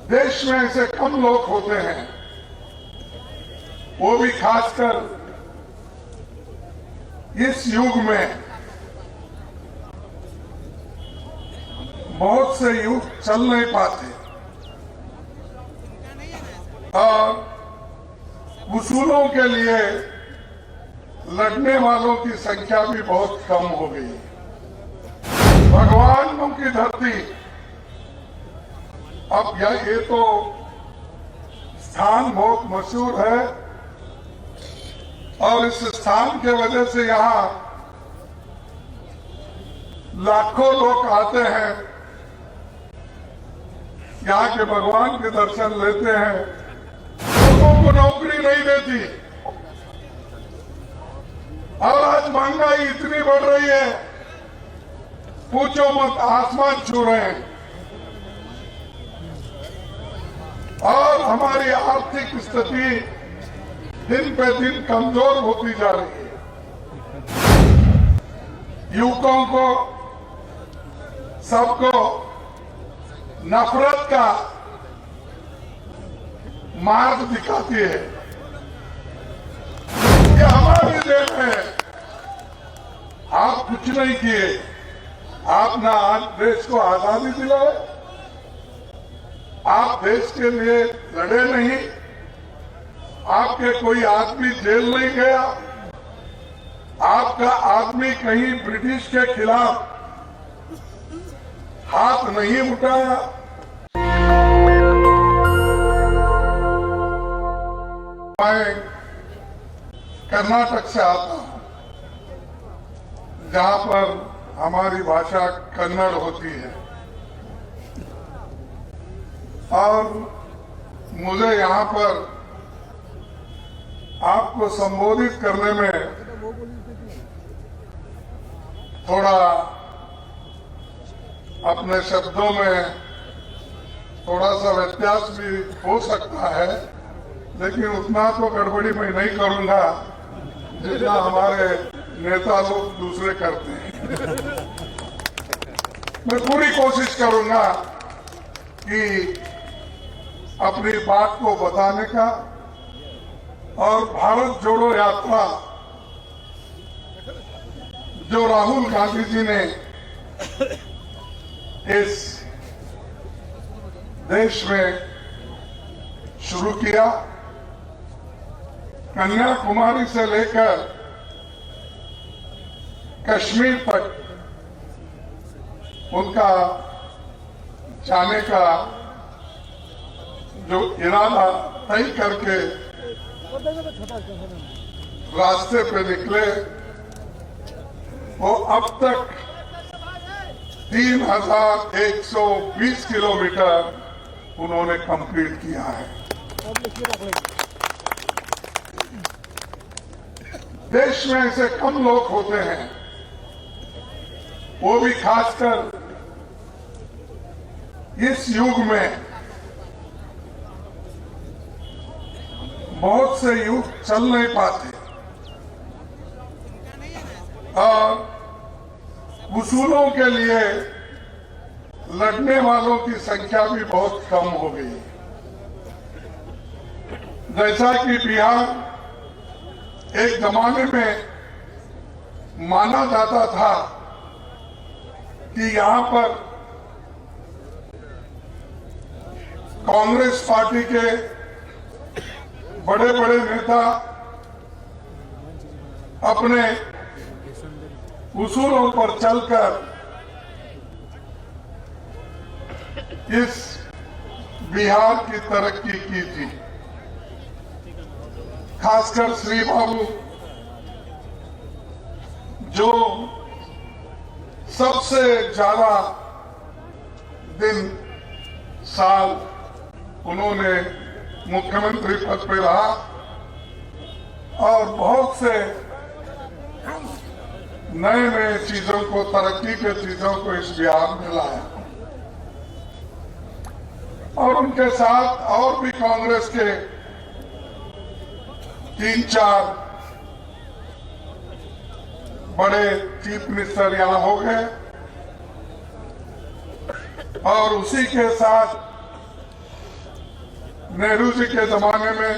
देश में ऐसे कम लोग होते हैं, वो भी खासकर इस युग में। बहुत से युग चल नहीं पाते और उसूलों के लिए लड़ने वालों की संख्या भी बहुत कम हो गई। भगवानों की धरती, अब ये तो स्थान बहुत मशहूर है और इस स्थान के वजह से यहाँ लाखों लोग आते हैं, यहाँ के भगवान के दर्शन लेते हैं। लोगों को नौकरी नहीं देती और आज महंगाई इतनी बढ़ रही है, पूछो मत, आसमान छू रहे हैं। और हमारी आर्थिक स्थिति दिन पे दिन कमजोर होती जा रही है। युवकों को, सबको नफरत का मार्ग दिखाती है। ये हमारी देन है। आप कुछ नहीं किए, आप ना देश को आजादी दिलाए, आप देश के लिए लड़े नहीं, आपके कोई आदमी जेल नहीं गया, आपका आदमी कहीं ब्रिटिश के खिलाफ हाथ नहीं उठाया। मैं कर्नाटक से आता हूं, जहां पर हमारी भाषा कन्नड़ होती है और मुझे यहां पर आपको संबोधित करने में थोड़ा अपने शब्दों में थोड़ा सा व्यत्यास भी हो सकता है, लेकिन उतना तो गड़बड़ी मैं नहीं करूंगा जितना हमारे नेता लोग दूसरे करते हैं। मैं पूरी कोशिश करूंगा कि अपनी बात को बताने का और भारत जोड़ो यात्रा जो राहुल गांधी जी ने इस देश में शुरू किया, कन्याकुमारी से लेकर कश्मीर तक उनका जाने का जो इरादा तय करके रास्ते पे निकले, वो अब तक 3120 किलोमीटर उन्होंने कंप्लीट किया है। देश में ऐसे कम लोग होते हैं, वो भी खासकर इस युग में। बहुत से युग चल नहीं पाते और उसूलों के लिए लड़ने वालों की संख्या भी बहुत कम हो गई। जैसा कि बिहार एक जमाने में माना जाता था कि यहां पर कांग्रेस पार्टी के बड़े बड़े नेता अपने उसूलों पर चलकर इस बिहार की तरक्की की थी। खासकर श्री बाबू जो सबसे ज्यादा दिन साल उन्होंने मुख्यमंत्री पद पे रहा और बहुत से नए नए चीजों को, तरक्की के चीजों को इस बिहार में लाया और उनके साथ और भी कांग्रेस के 3-4 बड़े चीफ मिनिस्टर यहां हो गए और उसी के साथ नेहरू जी के जमाने में,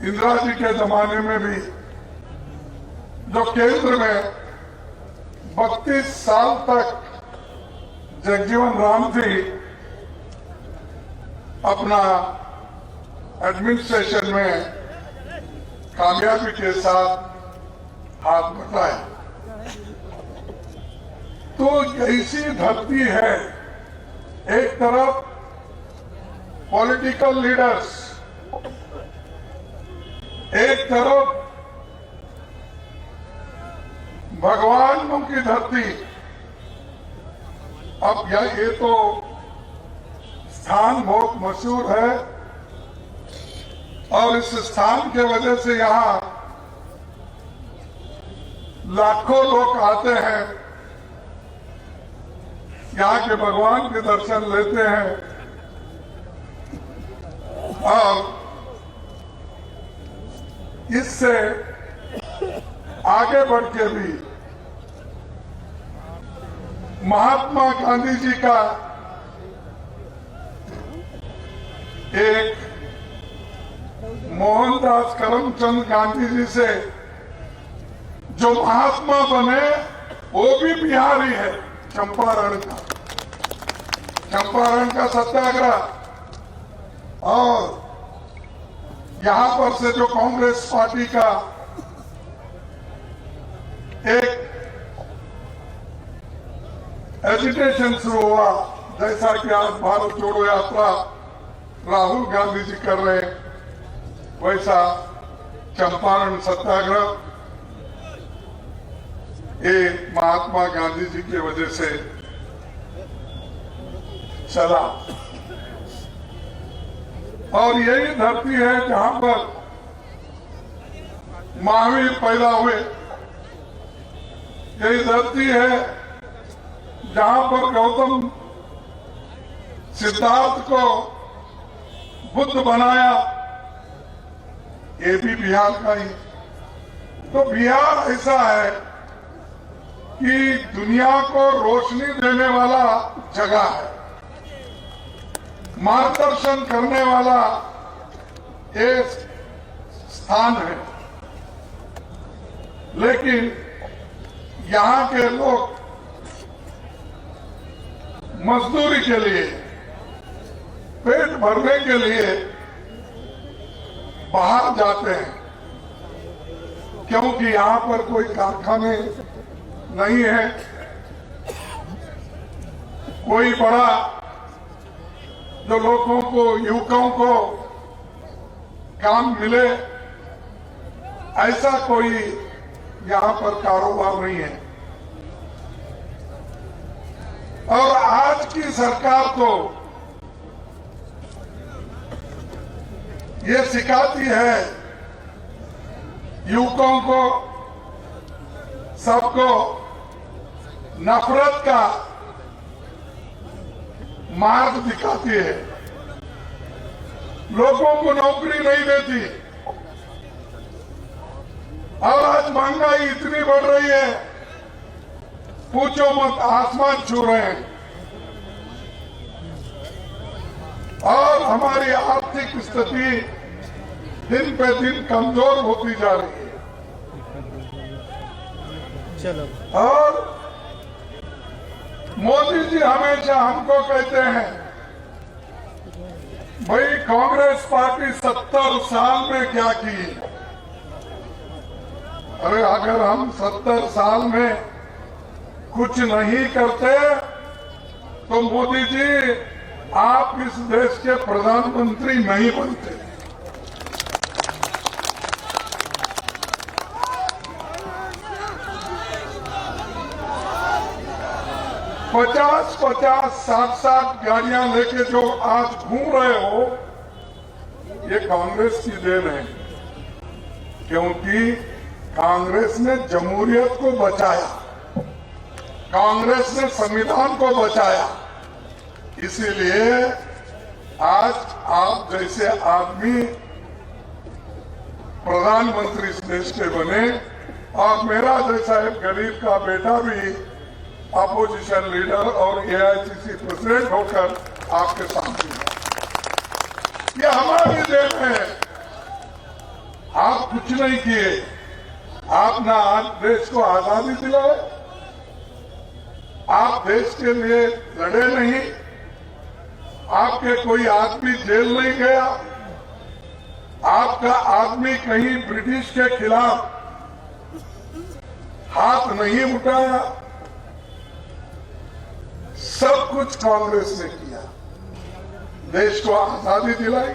इंदिरा जी के जमाने में भी जो केंद्र में 32 साल तक जगजीवन राम जी अपना एडमिनिस्ट्रेशन में कामयाबी के साथ हाथ बटाए। तो ऐसी धरती है, एक तरफ पॉलिटिकल लीडर्स, एक तरफ भगवानों की धरती। अब ये तो स्थान बहुत मशहूर है और इस स्थान के वजह से यहां लाखों लोग आते हैं, यहाँ के भगवान के दर्शन लेते हैं और इससे आगे बढ़ के भी महात्मा गांधी जी का एक मोहनदास करमचंद गांधी जी से जो महात्मा बने वो भी बिहारी है। चंपारण का सत्याग्रह और यहां पर से जो कांग्रेस पार्टी का एक एजिटेशन शुरू हुआ, जैसा कि आज भारत जोड़ो यात्रा राहुल गांधी जी कर रहे, वैसा चंपारण सत्याग्रह ये महात्मा गांधी जी की वजह से चला। और यही धरती है जहां पर महावीर पैदा हुए, यही धरती है जहां पर गौतम सिद्धार्थ को बुद्ध बनाया, ये भी बिहार का ही। तो बिहार ऐसा है कि दुनिया को रोशनी देने वाला जगह है, मार्गदर्शन करने वाला एक स्थान है। लेकिन यहाँ के लोग मजदूरी के लिए, पेट भरने के लिए बाहर जाते हैं, क्योंकि यहाँ पर कोई कारखाने नहीं है, कोई बड़ा जो लोगों को, युवकों को काम मिले, ऐसा कोई यहाँ पर कारोबार नहीं है। और आज की सरकार तो ये सिखाती है युवकों को, सबको नफरत का मार्ग दिखाती है, लोगों को नौकरी नहीं देती। और आज महंगाई इतनी बढ़ रही है, पूछो मत, आसमान छू रहे हैं। और हमारी आर्थिक स्थिति दिन पे दिन कमजोर होती जा रही है। चलो। और मोदी जी हमेशा हमको कहते हैं, भाई कांग्रेस पार्टी 70 साल में क्या की। अरे अगर हम 70 साल में कुछ नहीं करते तो मोदी जी आप इस देश के प्रधानमंत्री नहीं बनते। पचास 60 गाड़ियां लेके जो आज घूम रहे हो, ये कांग्रेस की देन है, क्योंकि कांग्रेस ने जमहूरियत को बचाया, कांग्रेस ने संविधान को बचाया। इसीलिए आज आप जैसे आदमी प्रधानमंत्री इस देश के बने, और मेरा जैसा एक गरीब का बेटा भी अपोजिशन लीडर और एआईसीसी प्रेसिडेंट होकर आपके सामने है। आजादी देश में आप कुछ नहीं किए। आप ना आज देश को आजादी दिलाए, आप देश के लिए लड़े नहीं, आपके कोई आदमी जेल नहीं गया, आपका आदमी कहीं ब्रिटिश के खिलाफ हाथ नहीं उठाया। सब कुछ कांग्रेस ने किया, देश को आजादी दिलाई।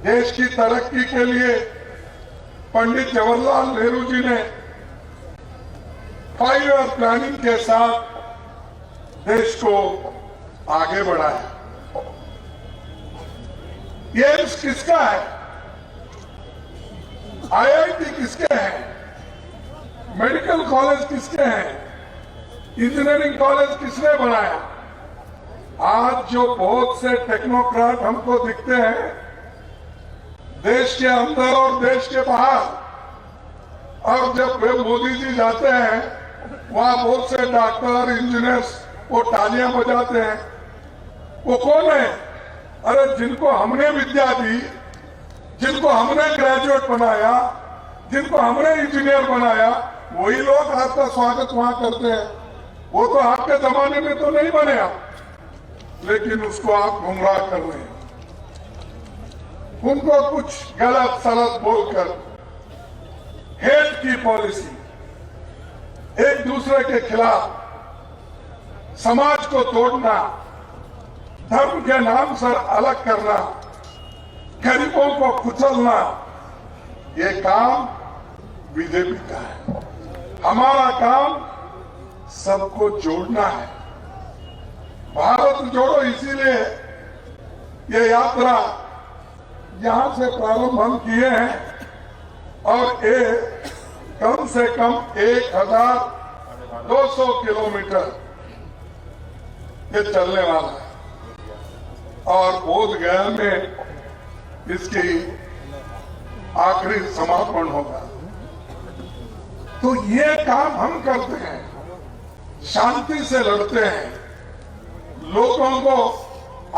देश की तरक्की के लिए पंडित जवाहरलाल नेहरू जी ने 5 ईयर प्लानिंग के साथ देश को आगे बढ़ाया। एम्स किसका है? आईआईटी किसके हैं? मेडिकल कॉलेज किसके हैं? इंजीनियरिंग कॉलेज किसने बनाया? आज जो बहुत से टेक्नोक्रेट हमको दिखते हैं देश के अंदर और देश के बाहर, और जब वे मोदी जी जाते हैं वहां बहुत से डॉक्टर इंजीनियर्स वो तालियां बजाते हैं। वो कौन है? अरे जिनको हमने विद्या दी, जिनको हमने ग्रेजुएट बनाया, जिनको हमने इंजीनियर बनाया, वही लोग आपका स्वागत वहां करते हैं। वो तो आपके जमाने में तो नहीं बने आप, लेकिन उसको आप गुमराह कर रहे हैं। उनको कुछ गलत सलत बोलकर हेट की पॉलिसी, एक दूसरे के खिलाफ समाज को तोड़ना, धर्म के नाम से अलग करना, गरीबों को कुचलना, ये काम बीजेपी का है। हमारा काम सबको जोड़ना है। भारत जोड़ो, इसीलिए ये यात्रा यहां से प्रारंभ हम किए हैं और ये कम से कम 1200 किलोमीटर ये चलने वाला है और बोधगया में इसकी आखिरी समापन होगा। तो ये काम हम करते हैं, शांति से लड़ते हैं। लोगों को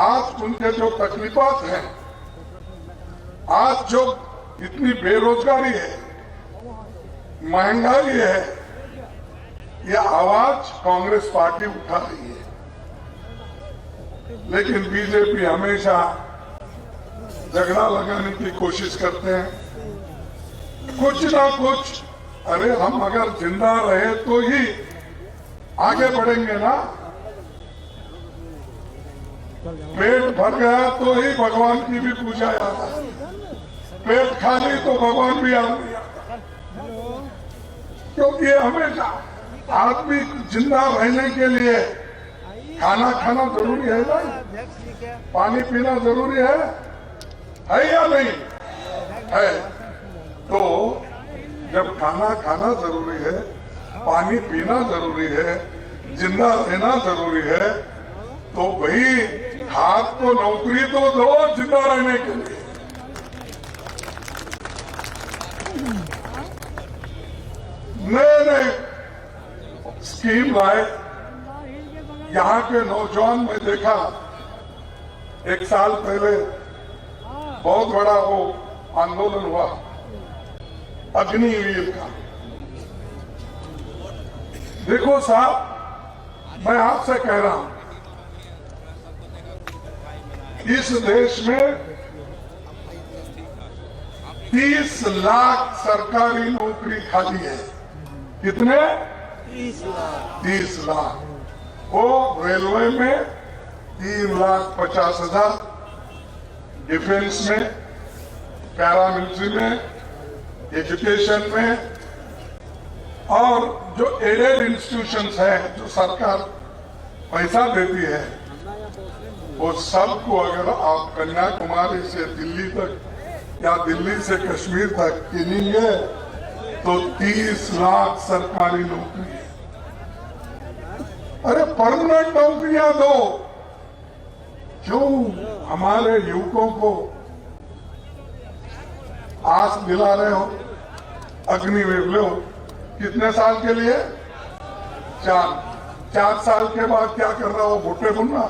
आज उनके जो तकलीफात हैं, आज जो इतनी बेरोजगारी है, महंगाई है, ये आवाज कांग्रेस पार्टी उठा रही है। लेकिन बीजेपी हमेशा झगड़ा लगाने की कोशिश करते हैं, कुछ ना कुछ। अरे हम अगर जिंदा रहे तो ही आगे बढ़ेंगे ना। पेट भर गया तो ही भगवान की भी पूजा आता है, पेट खाली तो भगवान भी आ गया। क्योंकि हमेशा आदमी जिंदा रहने के लिए खाना खाना जरूरी है ना, पानी पीना जरूरी है या नहीं है? तो जब खाना खाना जरूरी है, पानी पीना जरूरी है, जिंदा रहना जरूरी है, तो भाई हाथ को नौकरी तो दो जिंदा रहने के लिए। नए नए स्कीम लाए। यहाँ के नौजवान में देखा, 1 साल पहले बहुत बड़ा वो आंदोलन हुआ अग्निवीर का। देखो साहब, मैं आपसे कह रहा हूं, इस देश में 30 लाख सरकारी नौकरी खाली है। कितने? 30 लाख। वो रेलवे में 3,50,000, डिफेंस में, पैरामिलिट्री में, एजुकेशन में, और जो एडेड इंस्टीट्यूशंस हैं जो सरकार पैसा देती है, वो सबको अगर आप कन्याकुमारी से दिल्ली तक या दिल्ली से कश्मीर तक गिनेंगे तो 30 लाख सरकारी नौकरी है। अरे परमानेंट नौकरियां दो। क्यों हमारे युवकों को आस दिला रहे हो? अग्निवीर लो, कितने साल के लिए? 4 साल के बाद क्या कर रहा हो? भुट्टे भुनना,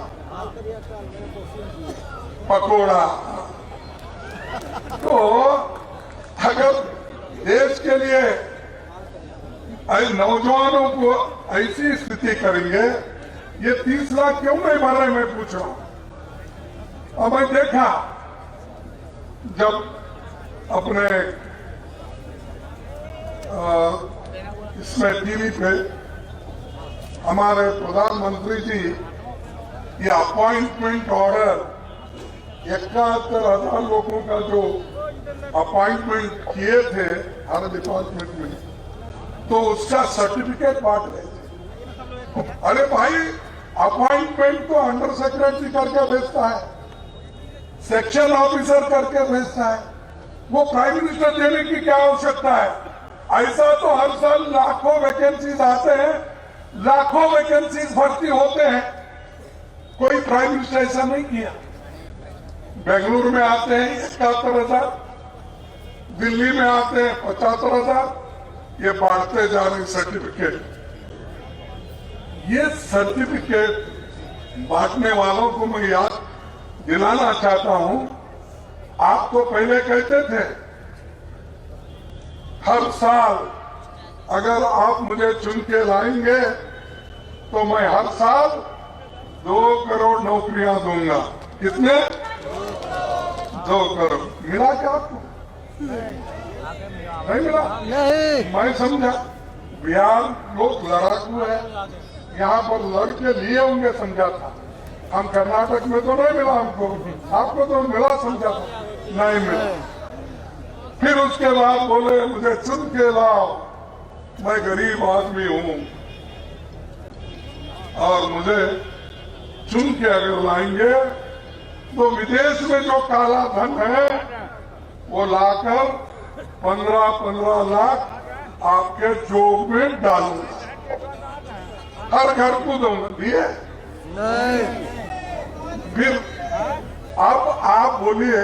पकोड़ा। तो अगर देश के लिए नौजवानों को ऐसी स्थिति करेंगे, ये 30 लाख क्यों नहीं भर रहे, मैं पूछ रहा हूं। अब मैं देखा जब अपने इसमें टीवी पे हमारे प्रधानमंत्री जी ये अपॉइंटमेंट ऑर्डर 71,000 लोगों का जो अपॉइंटमेंट किए थे हर डिपार्टमेंट में, तो उसका सर्टिफिकेट बांट रहे थे। अरे भाई, अपॉइंटमेंट तो अंडर सेक्रेटरी करके भेजता है, सेक्शन ऑफिसर करके भेजता है, वो प्राइम मिनिस्टर देने की क्या आवश्यकता है? ऐसा तो हर साल लाखों वैकेंसीज आते हैं, लाखों वैकेंसीज भर्ती होते हैं, कोई प्राइम मिनिस्टर ऐसा नहीं किया। बेंगलुरु में आते हैं 71,000, दिल्ली में आते हैं 75,000, ये बांटते जा रहे सर्टिफिकेट। ये सर्टिफिकेट बांटने वालों को मैं याद दिलाना चाहता हूं, आप तो पहले कहते थे हर साल अगर आप मुझे चुन के लाएंगे तो मैं हर साल 2 करोड़ नौकरियां दूंगा। कितने? 2 करोड़। मिला क्या आपको? नहीं मिला। नहीं। मैं समझा बिहार लोग लड़ाकू है, यहाँ पर लड़के लिए होंगे समझा था। हम कर्नाटक में तो नहीं मिला हमको, आपको तो मिला समझा था, नहीं मिला। फिर उसके बाद बोले मुझे चुन के लाओ, मैं गरीब आदमी हूं और मुझे चुन के अगर लाएंगे तो विदेश में जो काला धन है वो लाकर 15-15 लाख आपके जोब में डालूंगा, हर घर को दूंगा। दिए नहीं। फिर अब आप बोलिए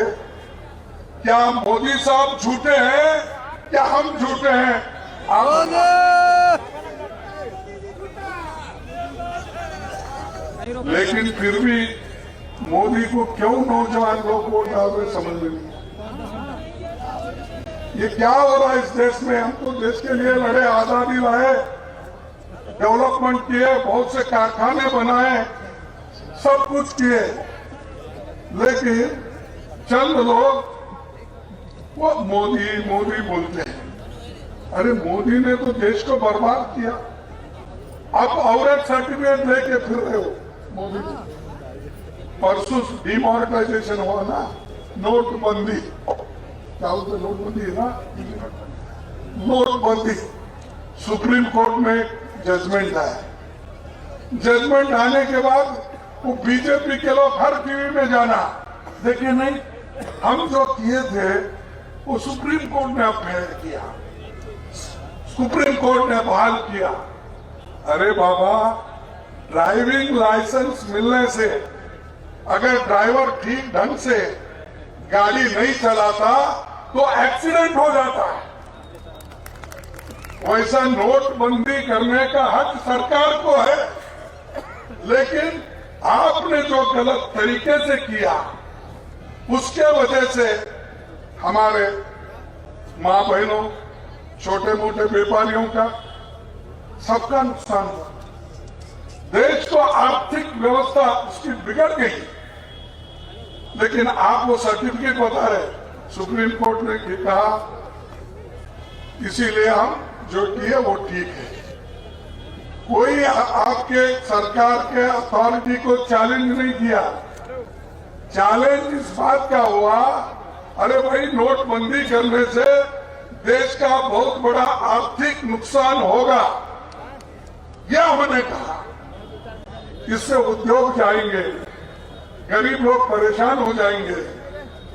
क्या मोदी साहब झूठे हैं क्या हम झूठे हैं? लेकिन फिर भी मोदी को क्यों नौजवान लोग वोट डाल रहे समझ में नहीं। ये क्या हो रहा है इस देश में? हम तो देश के लिए लड़े, आजादी लाए, डेवलपमेंट किए, बहुत से कारखाने बनाए, सब कुछ किए, लेकिन चंद लोग वो मोदी मोदी बोलते हैं। अरे मोदी ने तो देश को बर्बाद किया, अब और एक सर्टिफिकेट लेके फिर रहे हो मोदी। परसों डिमोनेटाइजेशन हुआ ना, नोटबंदी, क्या बोलते नोटबंदी है ना, नोटबंदी। सुप्रीम कोर्ट में जजमेंट आया, जजमेंट आने के बाद वो बीजेपी के लोग हर टीवी में जाना, देखिए नहीं हम जो किए थे वो सुप्रीम कोर्ट ने अपहेड किया, सुप्रीम कोर्ट ने बहाल किया। अरे बाबा, ड्राइविंग लाइसेंस मिलने से अगर ड्राइवर ठीक ढंग से गाड़ी नहीं चलाता तो एक्सीडेंट हो जाता है। वैसा नोटबंदी करने का हक सरकार को है, लेकिन आपने जो गलत तरीके से किया उसके वजह से हमारे मां बहनों, छोटे मोटे व्यापारियों का, सबका नुकसान हुआ। देश को आर्थिक व्यवस्था उसकी बिगड़ गई, लेकिन आप वो सर्टिफिकेट बता रहे, सुप्रीम कोर्ट ने कहा इसीलिए हम जो किए वो ठीक है। कोई आपके सरकार के अथॉरिटी को चैलेंज नहीं किया। चैलेंज इस बात का हुआ, अरे भाई नोटबंदी करने से देश का बहुत बड़ा आर्थिक नुकसान होगा, यह हमने कहा। इससे उद्योग जाएंगे, गरीब लोग परेशान हो जाएंगे,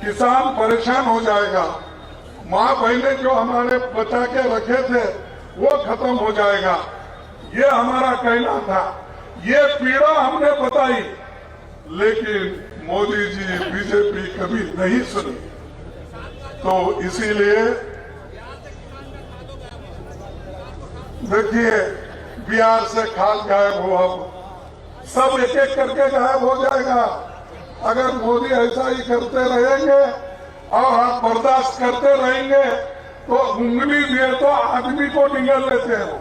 किसान परेशान हो जाएगा, मां बहनें जो हमारे बचा के रखे थे वो खत्म हो जाएगा, ये हमारा कहना था। ये पीड़ा हमने बताई, लेकिन मोदी जी, बीजेपी कभी नहीं सुनी। तो इसीलिए देखिए बिहार से खाल गायब हुआ, सब एक एक करके गायब हो जाएगा। अगर मोदी ऐसा ही करते रहेंगे और आप बर्दाश्त करते रहेंगे तो उंगली दिए तो आदमी को निगल लेते हो।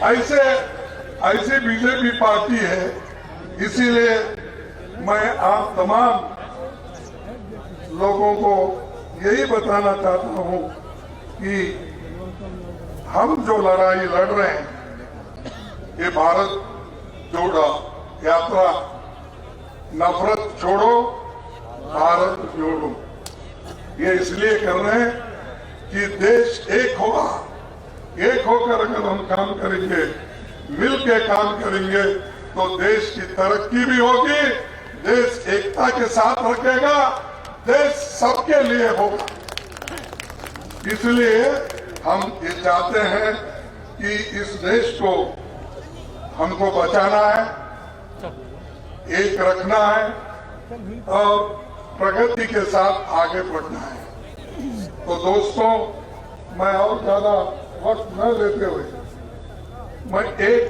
ऐसे बीजेपी पार्टी है। इसीलिए मैं आप तमाम लोगों को यही बताना चाहता हूं कि हम जो लड़ाई लड़ रहे हैं, ये भारत जोड़ो यात्रा, नफरत छोड़ो भारत जोड़ो, ये इसलिए कर रहे हैं कि देश एक होगा। एक होकर अगर हम काम करेंगे, मिल के काम करेंगे, तो देश की तरक्की भी होगी, देश एकता के साथ रखेगा, देश सबके लिए होगा। इसलिए हम ये चाहते हैं कि इस देश को हमको बचाना है, एक रखना है और प्रगति के साथ आगे बढ़ना है। तो दोस्तों, मैं और ज्यादा वक्त न लेते हुए मैं एक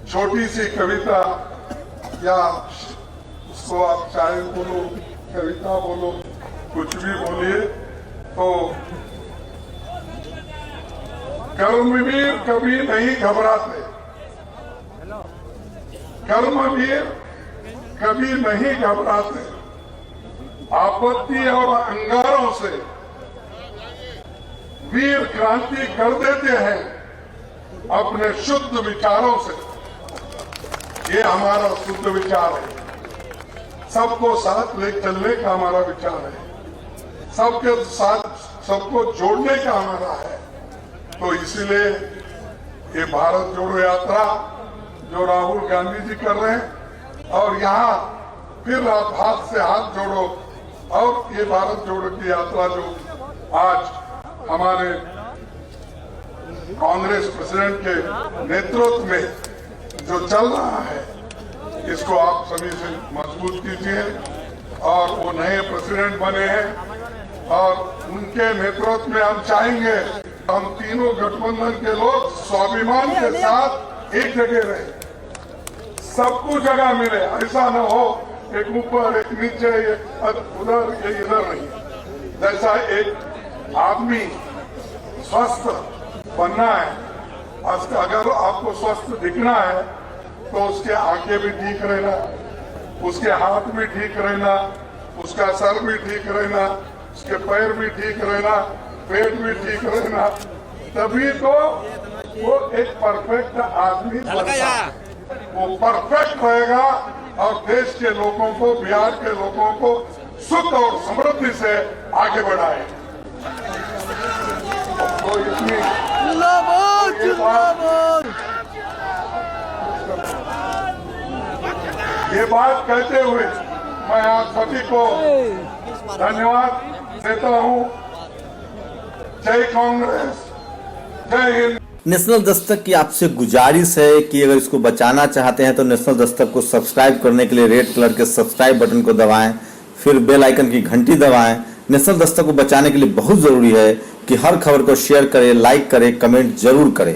छोटी सी कविता, या उसको आप शायर बोलो, कविता बोलो, कुछ भी बोलिए, तो कर्मवीर कभी नहीं घबराते, कर्मवीर कभी नहीं घबराते, आपत्ति और अंगारों से वीर क्रांति कर देते हैं अपने शुद्ध विचारों से। ये हमारा शुद्ध विचार है, सबको साथ ले चलने का हमारा विचार है, सबके साथ सबको जोड़ने का हमारा है। तो इसलिए ये भारत जोड़ो यात्रा जो राहुल गांधी जी कर रहे हैं, और यहाँ फिर आप हाथ से हाथ जोड़ो, और ये भारत जोड़ो की यात्रा जो आज हमारे कांग्रेस प्रेसिडेंट के नेतृत्व में जो चल रहा है, इसको आप सभी से मजबूत कीजिए। और वो नए प्रेसिडेंट बने हैं और उनके नेतृत्व में हम चाहेंगे हम तीनों गठबंधन के लोग स्वाभिमान के साथ एक जगह रहे, सबको जगह मिले। ऐसा न हो एक ऊपर एक नीचे, एक उधर एक इधर नहीं। जैसा एक आदमी स्वस्थ बनना है, अगर आपको स्वस्थ दिखना है तो उसके आंखें भी ठीक रहना, उसके हाथ भी ठीक रहना, उसका सर भी ठीक रहना, उसके पैर भी ठीक रहना, पेट भी ठीक रहना, तभी तो वो एक परफेक्ट आदमी बनता है। वो परफेक्ट रहेगा और देश के लोगों को, बिहार के लोगों को सुख और समृद्धि से आगे बढ़ाए। तो इतनी ये बात कहते हुए मैं आप सभी को धन्यवाद देता हूँ। जय कांग्रेस, जय हिंद। नेशनल दस्तक की आपसे गुजारिश है कि अगर इसको बचाना चाहते हैं तो नेशनल दस्तक को सब्सक्राइब करने के लिए रेड कलर के सब्सक्राइब बटन को दबाएं, फिर बेल आइकन की घंटी दबाएं। नेशनल दस्तक को बचाने के लिए बहुत जरूरी है कि हर खबर को शेयर करें, लाइक करें, कमेंट जरूर करें।